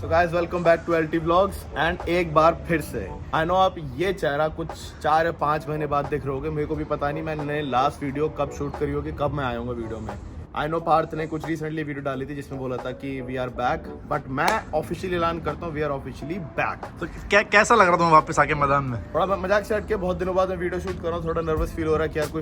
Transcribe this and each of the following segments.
तो guys welcome back to LT vlogs and एक बार फिर से आई नो आप ये चेहरा कुछ 4 या 5 महीने बाद देख रहे होगे। मेरे को भी पता नहीं मैंने लास्ट वीडियो कब शूट करी होगी, कब मैं आऊंगा वीडियो में। आई नो पार्थ ने कुछ रिसेंटली वीडियो डाली थी जिसमें बोला था कि वी आर बैक, बट मैं ऑफिशियली ऐलान करता हूँ वी आर ऑफिशियली बैक। तो कैसा लग रहा था वापस आके मैदान में? थोड़ा मजाक से हट के बहुत दिनों बाद मैं वीडियो शूट कर रहा हूँ, थोड़ा नर्वस फील हो रहा है कि यार कोई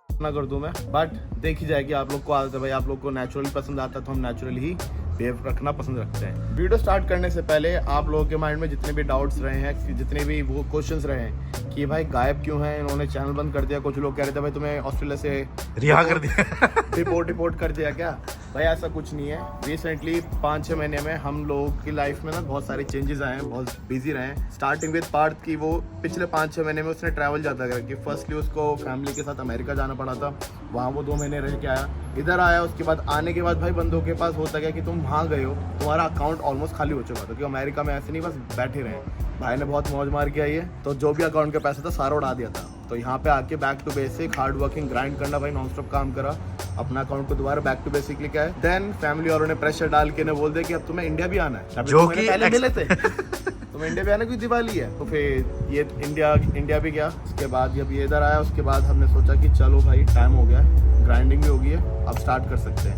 ना कर दूं मैं, बट देखी जाएगी। आप लोग को आदत है भाई, आप लोग को नेचुरली पसंद आता है तो हम नेचुरली ही बिहेव रखना पसंद रखते हैं। वीडियो स्टार्ट करने से पहले आप लोगों के माइंड में जितने भी डाउट्स रहे हैं, जितने भी वो क्वेश्चंस रहे हैं कि भाई गायब क्यों है, इन्होंने चैनल बंद कर दिया, कुछ लोग कह रहे थे भाई तुम्हें ऑस्ट्रेलिया से रिहा कर दिया रिपोर्ट कर दिया क्या? भाई ऐसा कुछ नहीं है। रिसेंटली 5-6 महीने में हम लोगों की लाइफ में ना बहुत सारे चेंजेस आए हैं, बहुत बिजी रहे हैं। स्टार्टिंग विद पार्थ की वो पिछले 5-6 महीने में उसने ट्रैवल ज़्यादा करा कि फर्स्टली उसको फैमिली के साथ अमेरिका जाना पड़ा था, वहाँ वो 2 महीने रह के आया, इधर आया। उसके बाद आने के बाद भाई बंदों के पास होता गया कि तुम वहाँ गए हो, तुम्हारा अकाउंट ऑलमोस्ट खाली हो चुका था क्योंकि अमेरिका में ऐसे नहीं बस बैठे रहे। भाई ने बहुत मौज मार के आई है, तो जो भी अकाउंट के पैसा था सारा उड़ा दिया था। तो यहाँ पे आके back to basic hard working grind करना, भाई नॉन स्टॉप काम करा, अपना अकाउंट को दोबारा बैक टू बेसिक लेके आए। देन फैमिली वालों ने प्रेशर डाल के ने बोल दिया कि अब तुम्हें इंडिया भी आना है, जो कि पहले मिले थे तुम्हें इंडिया भी आने की दिवाली है। तो फिर ये इंडिया भी गया। उसके बाद जब ये इधर आया उसके बाद हमने सोचा कि चलो भाई टाइम हो गया है, ग्राइंडिंग भी हो गई है, अब स्टार्ट कर सकते हैं।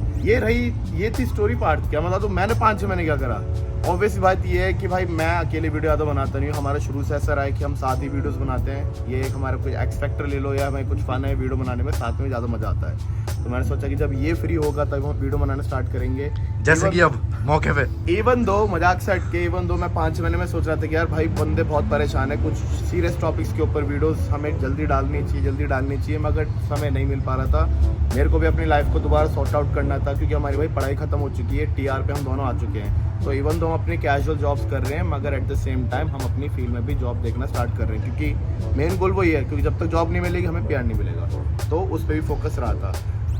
ये थी स्टोरी पार्ट। क्या मतलब तो मैंने 5-6 महीने क्या करा। ऑब्वियस बात ये है कि भाई मैं अकेले वीडियो ज़्यादा बनाता नहीं हूँ, हमारा शुरू से ऐसा रहा है कि हम साथ ही वीडियोस बनाते हैं। ये एक हमारा कोई एक्स फैक्टर ले लो या हमें कुछ फन है वीडियो बनाने में, साथ में ज़्यादा मजा आता है। तो मैंने सोचा कि जब ये फ्री होगा तब हम वीडियो बनाना स्टार्ट करेंगे, जैसे कि अब मौके पे। इवन दो मजाक से हट के, इवन दो मैं 5 महीने में सोच रहा था कि यार भाई बंदे बहुत परेशान है, कुछ सीरियस टॉपिक्स के ऊपर वीडियोस हमें जल्दी डालनी चाहिए, मगर समय नहीं मिल पा रहा था। मेरे को भी अपनी लाइफ को दोबारा सॉर्ट आउट करना था क्योंकि हमारी भाई पढ़ाई खत्म हो चुकी है, टीआर पे हम दोनों आ चुके हैं। तो इवन तो हम अपनी कैजुअल जॉब्स कर रहे हैं, मगर एट द सेम टाइम हम अपनी फील्ड में भी जॉब देखना स्टार्ट कर रहे हैं क्योंकि मेन गोल वही है, क्योंकि जब तक जॉब नहीं मिलेगी हमें प्यार नहीं मिलेगा। तो उस पर भी फोकस रहा था।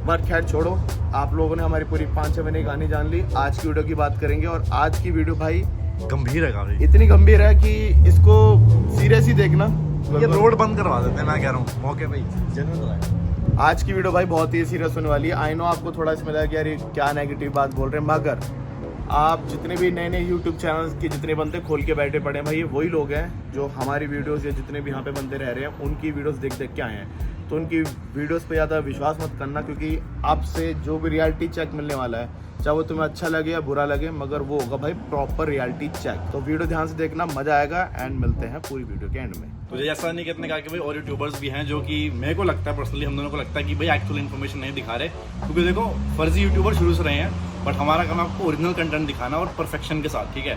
बट खैर छोड़ो, आप लोगों ने हमारी पूरी 5-6 महीने की कहानी जान ली। आज की वीडियो की बात करेंगे और आज की वीडियो भाई गंभीर है काफी, इतनी गंभीर है कि इसको सीरियस ही देखना। ये रोड बंद करवा देते हैं, मैं कह रहा हूँ मौके पे ही। आज की वीडियो भाई बहुत ही सीरियस होने वाली है। आई नो आपको थोड़ा इसमें लगा कि यार ये क्या नेगेटिव बात बोल रहे हैं, मगर आप जितने भी नए यूट्यूब चैनल्स के जितने बंदे खोल के बैठे पड़े हैं भाई, ये वही लोग हैं जो हमारी वीडियोस या जितने भी यहाँ पे बंदे रह रहे हैं उनकी वीडियोस देख के आए हैं। तो उनकी वीडियोस पे ज़्यादा विश्वास मत करना क्योंकि आपसे जो भी रियलिटी चेक मिलने वाला है, चाहे वो तुम्हें अच्छा लगे या बुरा लगे, मगर वो होगा भाई प्रॉपर रियलिटी चेक। तो वीडियो ध्यान से देखना, मजा आएगा। एंड मिलते हैं पूरी वीडियो के एंड में। तो जैसा नहीं कहते कहा कि भाई और यूट्यूबर्स भी हैं जो कि मेरे को लगता है पर्सनली, हम दोनों को लगता है कि भाई एक्चुअल इन्फॉर्मेशन नहीं दिखा रहे, क्योंकि देखो फर्जी यूट्यूबर शुरू से रहे हैं, बट हमारा काम आपको ओरिजिनल कंटेंट दिखाना और परफेक्शन के साथ, ठीक है।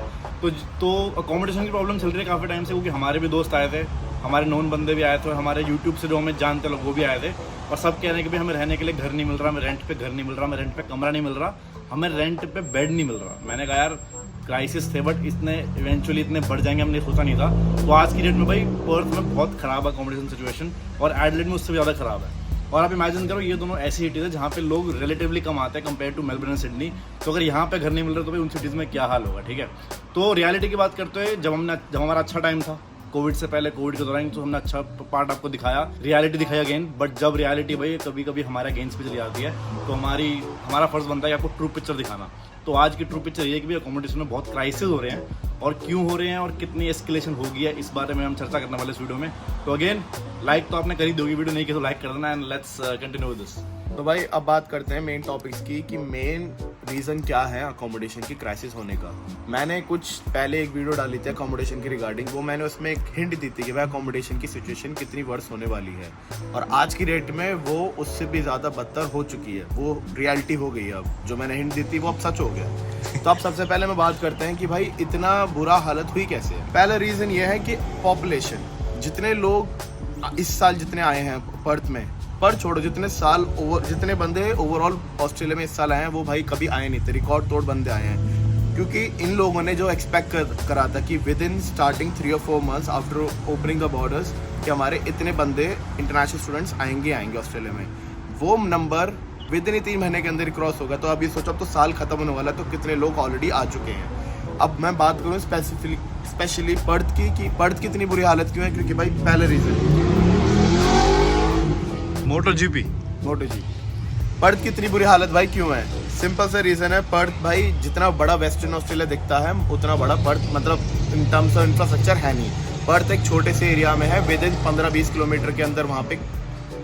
तो अकोमोडेशन की प्रॉब्लम चल रही है काफ़ी टाइम से, क्योंकि हमारे भी दोस्त आए थे, हमारे नॉन बंदे भी आए थे और हमारे यूट्यूब से जो हमें जानते लोग वो भी आए थे, और सब कह रहे हैं कि भाई हमें रहने के लिए घर नहीं मिल रहा, हमें रेंट पे घर नहीं मिल रहा, हमें रेंट पे कमरा नहीं मिल रहा, हमें रेंट पे बेड नहीं मिल रहा। मैंने कहा यार क्राइसिस थे, बट इतने इवेंचुअली इतने बढ़ जाएंगे हमने सोचा नहीं था। तो आज की डेट में भाई पर्थ में बहुत ख़राब है अकोमोडेशन सिचुएशन, और एडलेड में उससे भी ज़्यादा ख़राब है। और आप इमेजिन करो, ये दोनों ऐसी सिटीज़ है जहाँ पे लोग रिलेटिवली कम आते हैं compare to Melbourne and Sydney. तो अगर यहाँ पे घर नहीं मिल रहा तो भाई उन सिटीज़ में क्या हाल होगा, ठीक है। तो रियलिटी की बात करते हुए, जब हमारा अच्छा टाइम था कोविड से पहले, कोविड के दौरान, तो हमने अच्छा पार्ट आपको दिखाया, रियलिटी दिखाई अगेन। बट जब रियलिटी भाई कभी कभी हमारे अगेंस्ट पे चली जाती है, तो हमारा फर्ज बनता है कि आपको ट्रू पिक्चर दिखाना। तो आज की ट्रू पिक्चर ये है कि भाई अकोमोडेशन में बहुत क्राइसिस हो रहे हैं, और क्यों हो रहे हैं और कितनी एस्केलेशन होगी है, इस बारे में हम चर्चा करने वाले इस वीडियो में। तो अगेन लाइक तो आपने करी दोगी, वीडियो नहीं की तो लाइक कर देना, and let's continue with this. तो भाई अब बात करते हैं मेन टॉपिक्स की कि मेन रीज़न क्या है अकोमोडेशन की क्राइसिस होने का। मैंने कुछ पहले एक वीडियो डाली थी अकोमोडेशन की रिगार्डिंग, वो मैंने उसमें एक हिंट दी थी कि भाई अकोमोडेशन की सिचुएशन कितनी वर्स होने वाली है, और आज की डेट में वो उससे भी ज़्यादा बदतर हो चुकी है, वो रियलिटी हो गई है। अब जो मैंने हिंट दी थी वो अब सच हो गया। तो अब सबसे पहले मैं बात करते हैं कि भाई इतना बुरा हालत हुई कैसे। पहला रीज़न ये है कि पॉपुलेशन, जितने लोग इस साल जितने आए हैं पर्थ में, पर छोड़ो जितने बंदे ओवरऑल ऑस्ट्रेलिया में इस साल आए हैं वो भाई कभी आए नहीं थे, रिकॉर्ड तोड़ बंदे आए हैं। क्योंकि इन लोगों ने जो एक्सपेक्ट करा था कि with in starting 3 or 4 months after opening the borders कि हमारे इतने बंदे इंटरनेशनल स्टूडेंट्स आएंगे ऑस्ट्रेलिया में, वो नंबर विद इन 3 महीने के अंदर क्रॉस होगा। तो अब ये सोचो, अब तो साल खत्म होने वाला है, तो कितने लोग ऑलरेडी आ चुके हैं। अब मैं बात करूँ स्पेशली पर्थ की, कि पर्थ की इतनी बुरी हालत क्यों है, क्योंकि भाई पहले रीज़न मोटो जी। पर्थ की इतनी बुरी हालत भाई क्यों है। सिंपल सा रीज़न है, पर्थ भाई जितना बड़ा वेस्टर्न ऑस्ट्रेलिया दिखता है उतना बड़ा पर्थ मतलब इन टर्म्स ऑफ इंफ्रास्ट्रक्चर है नहीं। पर्थ एक छोटे से एरिया में है, विद इन 15-20 किलोमीटर के अंदर वहाँ पे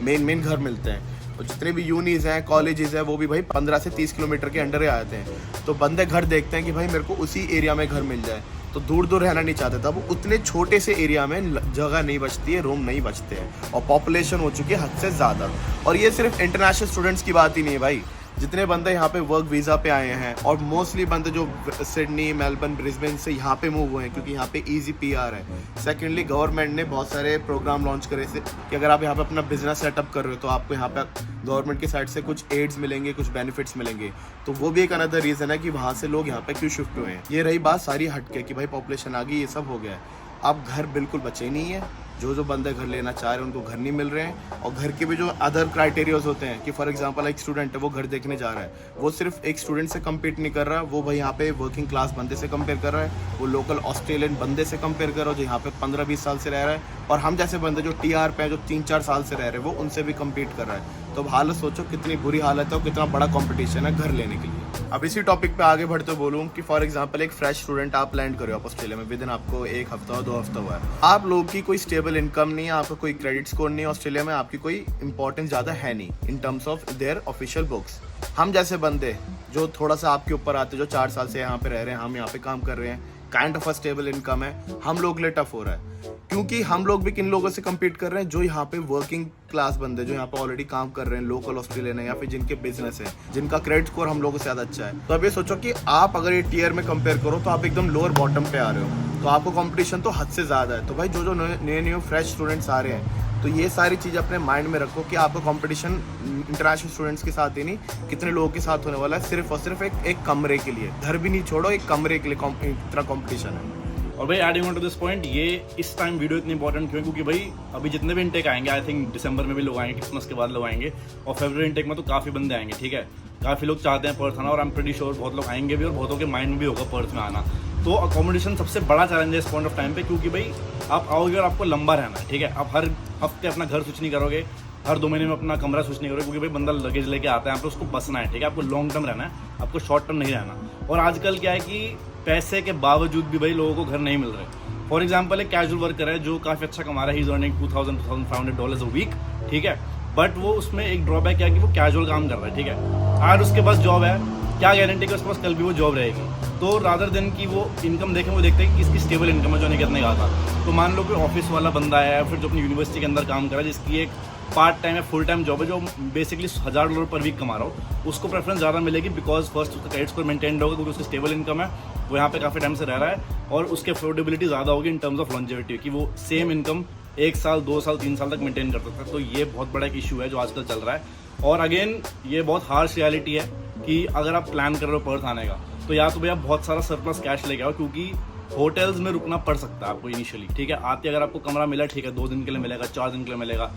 मेन घर मिलते हैं। और जितने भी यूनीज हैं, कॉलेजेस हैं, वो भी भाई 15 से 30 किलोमीटर के अंडर ही आते हैं। तो बंदे घर देखते हैं कि भाई मेरे को उसी एरिया में घर मिल जाए, तो दूर दूर रहना नहीं चाहते। तब उतने छोटे से एरिया में जगह नहीं बचती है, रूम नहीं बचते हैं, और पॉपुलेशन हो चुकी है हद से ज़्यादा। और ये सिर्फ इंटरनेशनल स्टूडेंट्स की बात ही नहीं है भाई, जितने बंदे यहाँ पे वर्क वीज़ा पे आए हैं, और मोस्टली बंदे जो सिडनी, मेलबर्न, ब्रिस्बेन से यहाँ पे मूव हुए हैं क्योंकि यहाँ पे इजी पीआर है। सेकेंडली गवर्नमेंट ने बहुत सारे प्रोग्राम लॉन्च करे से कि अगर आप यहाँ पे अपना बिजनेस सेटअप कर रहे हो तो आपको यहाँ पे गवर्नमेंट की साइड से कुछ एड्स मिलेंगे, कुछ बेनिफिट्स मिलेंगे। तो वो भी एक अनदर रीज़न है कि वहाँ से लोग यहाँ पे क्यों शिफ्ट हुए हैं। ये रही बात सारी हटके कि भाई पॉपुलेशन आ गई, ये सब हो गया है। अब घर बिल्कुल बचे ही नहीं है। जो बंदे घर लेना चाह रहे हैं उनको घर नहीं मिल रहे हैं। और घर के भी जो अदर क्राइटेरियाज होते हैं कि फॉर एग्जांपल एक स्टूडेंट है, वो घर देखने जा रहा है, वो सिर्फ एक स्टूडेंट से कम्पीट नहीं कर रहा, वो भाई यहाँ पे वर्किंग क्लास बंदे से कंपेयर कर रहा है, वो लोकल ऑस्ट्रेलियन बंदे से कंपेयर कर रहा है जो यहाँ पे 15-20 साल से रह रहा है, और हम जैसे बंदे जो टीआर पे हैं, जो 3-4 साल से रह रहे हैं, वो उनसे भी कम्पीट कर रहा है। तो अब हालत सोचो कितनी बुरी हालत है और कितना बड़ा कॉम्पिटिशन है घर लेने के लिए। अब इसी टॉपिक पे आगे बढ़ते बोलूँ कि फॉर एग्जांपल एक फ्रेश स्टूडेंट आप लैंड करो आप ऑस्ट्रेलिया में, विद इन आपको 1 हफ्ता और 2 हफ्ता हुआ है, आप लोगों की कोई स्टेबल इनकम नहीं है, आपका कोई क्रेडिट स्कोर नहीं है, ऑस्ट्रेलिया में आपकी कोई इंपॉर्टेंस ज़्यादा है नहीं in terms of their official books. हम जैसे बंदे जो थोड़ा सा आपके ऊपर आते, जो 4 साल से यहाँ पे रह रहे हैं, हम यहाँ पे काम कर रहे हैं, kind of a stable income है, हम लोग के लिए टफ हो रहा है। क्योंकि हम लोग भी किन लोगों से compete कर रहे हैं, जो यहाँ पे वर्किंग क्लास बंदे, जो यहाँ पे ऑलरेडी काम कर रहे हैं, लोकल ऑस्ट्रेलियन है, या फिर जिनके बिजनेस है, जिनका क्रेडिट स्कोर हम लोगों से ज़्यादा अच्छा है। तो अब ये सोचो कि आप अगर ये टीयर में कंपेयर करो तो आप एकदम लोअर बॉटम पे आ रहे हो, तो आपको कंपटीशन तो हद से ज़्यादा है। तो भाई जो नए फ्रेश स्टूडेंट्स आ रहे हैं, तो ये सारी चीज़ अपने माइंड में रखो कि आपका कंपटीशन इंटरनेशनल स्टूडेंट्स के साथ ही नहीं, कितने लोगों के साथ होने वाला है, सिर्फ और सिर्फ एक कमरे के लिए। घर भी नहीं छोड़ो, एक कमरे के लिए इतना कंपटीशन है। और भाई adding on to this point, ये इस टाइम वीडियो इतनी इंपॉर्टेंट क्यों है, क्योंकि भाई अभी जितने भी इनटेक आएंगे, आई थिंक दिसंबर में भी लोग आएंगे, क्रिसमस के बाद लोग आएंगे, और फरवरी इनटेक में तो काफ़ी बंदे आएंगे, ठीक है। काफ़ी लोग चाहते हैं पर्थ आना, और आई एम प्रीटी श्योर बहुत लोग आएंगे भी, और बहुतों के माइंड में भी होगा पर्थ में आना। तो अकोमोडेशन सबसे बड़ा चैलेंज है इस पॉइंट ऑफ टाइम पे, क्योंकि भाई आप आओगे और आपको लंबा रहना है, ठीक है। आप हर हफ्ते अपना घर स्विच नहीं करोगे, हर 2 महीने में अपना कमरा स्विच नहीं करोगे, क्योंकि भाई बंदा लगेज लेके आता है, यहाँ पे उसको बसना है, ठीक है। आपको लॉन्ग टर्म रहना है, आपको शॉर्ट टर्म नहीं रहना। और आजकल क्या है कि पैसे के बावजूद भी भाई लोगों को घर नहीं मिल रहे। फॉर एग्जाम्पल एक कैजुअल वर्कर है जो काफ़ी अच्छा कमा रहा है, he is earning $2,500 a week, ठीक है। बट वो उसमें एक ड्रॉबैक क्या है कि वो कैजुअल काम कर रहा है, ठीक है। आज उसके पास जॉब है, क्या गारंटी कि उसके पास कल भी वो जॉब रहेगी। तो रादर देन कि वो इनकम देखें, वो देखते हैं कि किसकी स्टेबल इनकम है जो नहीं करने का था। तो मान लो कोई ऑफिस वाला बंदा है, फिर जो अपनी यूनिवर्सिटी के अंदर काम कर रहा है, जिसकी एक पार्ट टाइम या फुल टाइम जॉब है, जो बेसिकली $1,000 पर वीक कमा रहा हो, उसको प्रेफरेंस ज़्यादा मिलेगी, बिकॉज फर्स्ट उसका क्रेडिट स्कोर मेंटेन होगा, क्योंकि उसकी स्टेबल इनकम है, वो यहाँ पे काफ़ी टाइम से रह रहा है, और उसकी अफोर्डेबिलिटी ज़्यादा होगी इन टर्म्स ऑफ लॉन्जेविटी, कि वो सेम इनकम 1 साल, 2 साल, 3 साल तक मेंटेन कर सकता है। तो ये बहुत बड़ा एक इशू है जो आजकल चल रहा है। और अगेन ये बहुत हार्श रियलिटी है कि अगर आप प्लान कर रहे हो पर्थ आने का, तो या तो भैया बहुत सारा सरप्लस कैश लेके आओ, क्योंकि होटल्स में रुकना पड़ सकता है आपको इनिशियली, ठीक है। आते अगर आपको कमरा मिला, ठीक है, 2 दिन के लिए मिलेगा, 4 दिन के लिए मिलेगा।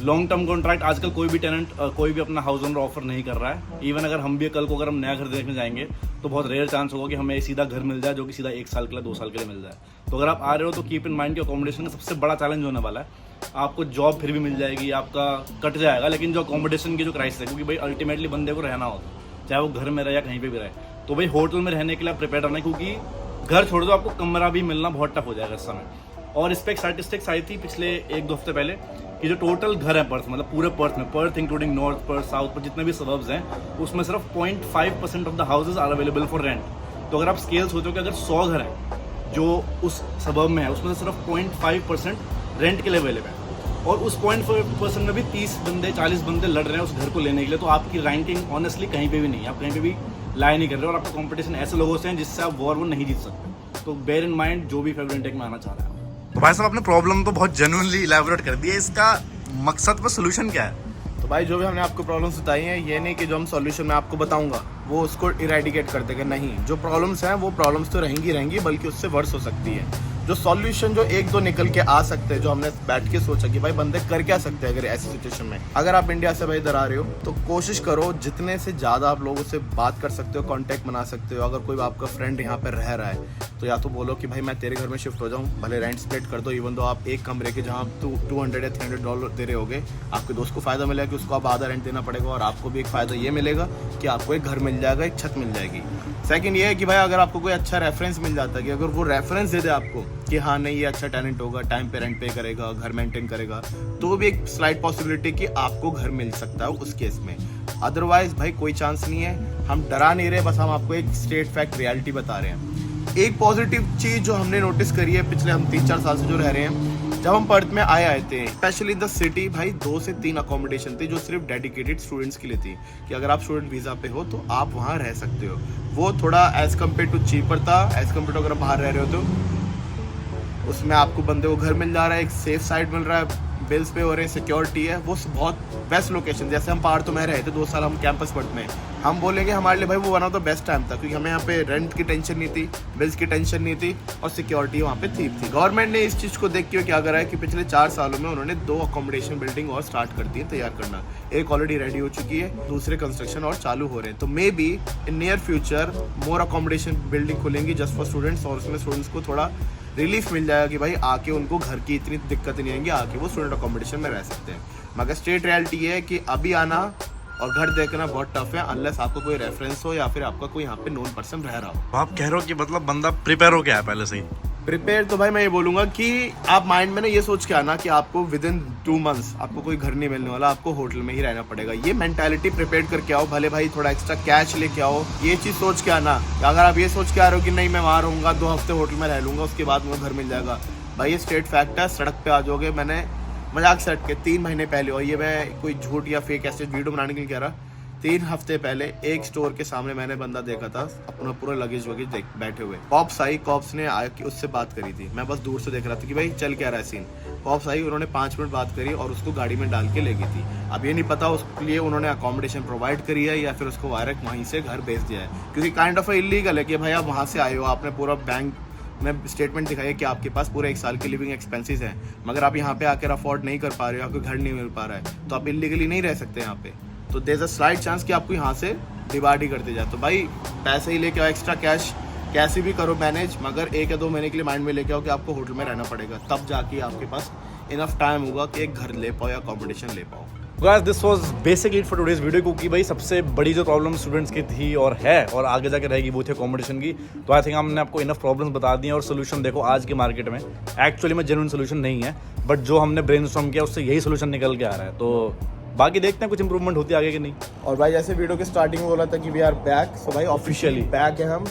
लॉन्ग टर्म कॉन्ट्रैक्ट आजकल कोई भी टेनेंट, कोई भी अपना हाउस ओनर ऑफर नहीं कर रहा है। इवन अगर हम भी कल को अगर हम नया घर देखने जाएंगे, तो बहुत रेयर चांस होगा कि हमें सीधा घर मिल जाए जो कि सीधा 1 साल के लिए, 2 साल के लिए मिल जाए। तो अगर आप आ रहे हो तो कीप इन माइंड कि अकोमोडेशन का सबसे बड़ा चैलेंज होने वाला है। आपको जॉब फिर भी मिल जाएगी, आपका कट जाएगा, लेकिन जो अकोमोडेशन की जो क्राइसिस है, क्योंकि भाई अल्टीमेटली बंदे को रहना होता है, चाहे वो घर में रहे या कहीं पे भी रहे, तो भाई होटल में रहने के लिए आप प्रिपेयर रहना है, क्योंकि घर छोड़ दो, आपको कमरा भी मिलना बहुत टफ हो जाएगा इस समय। और इस पर एक स्टैटिस्टिक्स आई थी पिछले 1-2 हफ्ते पहले कि जो टोटल घर है पर्थ, मतलब पूरे पर्थ में, Perth including North Perth, South Perth, जितने भी सबर्ब्स हैं, उसमें सिर्फ 0.5% of the houses are available for rent. तो अगर आप स्केल सोचो कि अगर 100 घर हैं जो उस सबर्ब में है, उसमें से सिर्फ 0.5% रेंट के लिए अवेलेबल है, और उस 0.5% में भी 30 बंदे 40 बंदे लड़ रहे हैं उस घर को लेने के लिए। तो आपकी रैंकिंग ऑनेस्टली कहीं पे भी नहीं है, आप कहीं पे भी लाए नहीं कर रहे हो, और आपका कंपटीशन ऐसे लोगों से है जिससे आप वॉर नहीं जीत सकते। तो बेयर इन माइंड जो भी फेवरेट टेक में आना चाह रहा है। तो भाई साहब आपने प्रॉब्लम तो बहुत जेन्युइनली इलैबोरेट कर दी है, इसका मकसद पर सोल्यूशन क्या है? तो भाई जो भी हमने आपको प्रॉब्लम्स बताई हैं, ये नहीं कि जो हम सॉल्यूशन मैं आपको बताऊंगा वो उसको इरेडिकेट कर देगा, नहीं। जो प्रॉब्लम्स हैं वो प्रॉब्लम्स तो रहेंगी, बल्कि उससे वर्स हो सकती है। जो सॉल्यूशन जो एक दो निकल के आ सकते हैं, जो हमने बैठ के सोचा कि भाई बंदे कर क्या सकते हैं अगर ऐसी सिचुएशन में। अगर आप इंडिया से भाई इधर आ रहे हो तो कोशिश करो जितने से ज़्यादा आप लोगों से बात कर सकते हो, कांटेक्ट बना सकते हो। अगर कोई आपका फ्रेंड यहाँ पर रह रहा है तो या तो बोलो कि भाई मैं तेरे घर में शिफ्ट हो जाऊँ, भले रेंट स्प्लिट कर दो, इवन दो आप एक कमरे के जहाँ आप $200 या $300 दे रहे होगे, आपके दोस्त को फायदा मिलेगा कि उसको आप आधा रेंट देना पड़ेगा, और आपको भी एक फ़ायदा ये मिलेगा कि आपको एक घर मिल जाएगा, एक छत मिल जाएगी। सेकंड ये है कि भाई अगर आपको कोई अच्छा रेफरेंस मिल जाता है, कि अगर वो रेफरेंस दे दे आपको कि हाँ नहीं ये अच्छा टेनेंट होगा, टाइम पे रेंट पे करेगा, घर मेंटेन करेगा, तो भी एक स्लाइट पॉसिबिलिटी कि आपको घर मिल सकता है उस केस में। अदरवाइज भाई कोई चांस नहीं है। हम डरा नहीं रहे, बस हम आपको एक स्ट्रेट फैक्ट रियलिटी बता रहे हैं। एक पॉजिटिव चीज़ जो हमने नोटिस करी है पिछले हम 3-4 साल से जो रह रहे हैं, जब हम पर्थ में आए थे स्पेशली इन द सिटी, भाई 2 से 3 अकोमोडेशन थी जो सिर्फ डेडिकेटेड स्टूडेंट्स के लिए थी, कि अगर आप स्टूडेंट वीज़ा पे हो तो आप वहाँ रह सकते हो। वो थोड़ा एज कम्पेयर टू चीपर था, एज कम्पेयर टू अगर आप बाहर रह रहे हो तो उसमें आपको बंदे को घर मिल जा रहा है, एक सेफ साइड मिल रहा है, बिल्स पे हो रहे हैं, सिक्योरिटी है, वो बहुत बेस्ट लोकेशन। जैसे हम पहाड़ तो में रहे थे 2 साल हम कैंपस पर्थ में, हम बोलेंगे हमारे लिए भाई वो one of the best time था, क्योंकि हमें यहाँ पे रेंट की टेंशन नहीं थी, बिल्स की टेंशन नहीं थी, और सिक्योरिटी वहाँ पे ठीक थी। गवर्नमेंट ने इस चीज़ को देख के क्या करा है कि पिछले 4 सालों में उन्होंने 2 अकोमोडेशन बिल्डिंग और स्टार्ट कर दी है तैयार करना। एक ऑलरेडी रेडी हो चुकी है, दूसरे कंस्ट्रक्शन और चालू हो रहे हैं। तो may be in near future more accommodation building खुलेंगी जस्ट फॉर स्टूडेंट्स, और उसमें स्टूडेंट्स को थोड़ा रिलीफ मिल जाएगा कि भाई आके उनको घर की इतनी दिक्कत नहीं आएंगी, आके वो स्टूडेंट अकोमोडेशन में रह सकते हैं। मगर स्ट्रेट रियलिटी ये है कि अभी आना और घर देखना बहुत टफ है, अनलेस आपको कोई रेफरेंस हो या फिर आपका कोई यहाँ पे नोन पर्सन रह रहा हो। तो आप कह रहे हो कि मतलब बंदा प्रिपेयर हो गया है पहले से ही? प्रिपेयर तो भाई मैं ये बोलूंगा कि आप माइंड में ना ये सोच के आना कि आपको विद इन 2 मंथ्स आपको कोई घर नहीं मिलने वाला, आपको होटल में ही रहना पड़ेगा। ये मेंटालिटी प्रिपेयर करके आओ, भले भाई थोड़ा एक्स्ट्रा कैश लेके आओ, ये चीज़ सोच के आना। अगर आप ये सोच के आ रहे हो कि नहीं मैं वहाँ रहूँगा, 2 हफ्ते होटल में रह लूँगा, उसके बाद मुझे घर मिल जाएगा, भाई ये स्ट्रेट फैक्ट है, सड़क पे आ जाओगे। मैंने मजाक से हट के 3 महीने पहले, और ये मैं कोई झूठ या फेक ऐसे वीडियो बनाने के लिए कह रहा, 3 हफ्ते पहले एक स्टोर के सामने मैंने बंदा देखा था अपना पूरा लगेज वगेज देख बैठे हुए। कॉप्स आई, कॉप्स ने आया कि उससे बात करी थी, मैं बस दूर से देख रहा था कि भाई चल क्या रहा है सीन। कॉप्स आई, उन्होंने 5 मिनट बात करी और उसको गाड़ी में डाल के ले गई थी। अब ये नहीं पता उसके लिए उन्होंने अकोमोडेशन प्रोवाइड करी है या फिर उसको डायरेक्ट वहीं से घर भेज दिया है, क्योंकि काइंड ऑफ इलीगल है कि भाई आप वहाँ से आए हो, आपने पूरा बैंक में स्टेटमेंट दिखाई है कि आपके पास पूरे 1 साल की लिविंग एक्सपेंसेस हैं, मगर आप यहाँ पे आकर अफोर्ड नहीं कर पा रहे हो, आपको घर नहीं मिल पा रहा है, तो आप इलीगली नहीं रह सकते यहाँ पे। तो there is a slight chance कि आपको यहाँ से डिवाइड ही कर दिया जाए। तो भाई पैसे ही लेके आओ, एक्स्ट्रा कैश कैसे भी करो मैनेज, मगर 1 या 2 महीने के लिए माइंड में लेके आओ कि आपको होटल में रहना पड़ेगा, तब जाके आपके पास इनफ टाइम होगा कि एक घर ले पाओ या अकोमोडेशन ले पाओ। Guys this was basically it for today's video, क्योंकि भाई सबसे बड़ी जो प्रॉब्लम स्टूडेंट्स की थी और है और आगे जाके रहेगी वो थी अकोमोडेशन की। तो आई थिंक हमने आपको इनफ प्रॉब्लम्स बता दी हैं, और सोल्यूशन देखो आज के मार्केट में एक्चुअली में जेन्युइन सोल्यूशन नहीं है, बट जो हमने ब्रेनस्टॉर्म किया उससे यही सोल्यूशन निकल के आ रहा है। तो बाकी देखते हैं कुछ इंप्रूवमेंट होती है आगे कि नहीं। और भाई जैसे वीडियो के स्टार्टिंग में बोला था कि वी आर बैक, सो भाई ऑफिशियली बैक है हम।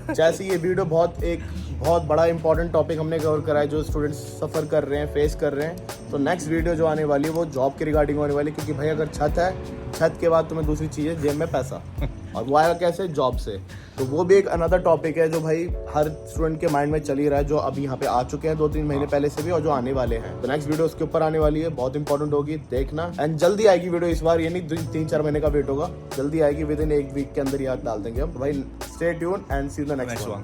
जैसे ये वीडियो बहुत बड़ा इंपॉर्टेंट टॉपिक हमने कवर करा है जो स्टूडेंट्स सफ़र कर रहे हैं, फेस कर रहे हैं, तो नेक्स्ट वीडियो जो आने वाली है वो जॉब के रिगार्डिंग होने वाली है, क्योंकि भाई अगर छत है, छत के बाद तुम्हें दूसरी चीज़ है जेब में पैसा, और वो आएगा कैसे? जॉब से। तो वो भी एक अनदर टॉपिक है जो भाई हर स्टूडेंट के माइंड में चल ही रहा है, जो अभी यहाँ पे आ चुके हैं 2-3 महीने पहले से भी, और जो आने वाले हैं। तो नेक्स्ट वीडियो उसके ऊपर आने वाली है, बहुत इंपॉर्टेंट होगी, देखना। एंड जल्दी आएगी वीडियो, इस बार ये नहीं 3-4 महीने का वेट होगा, जल्दी आएगी, विद इन 1 वीक के अंदर याद डाल देंगे हम। तो भाई stay tune and see you the next one.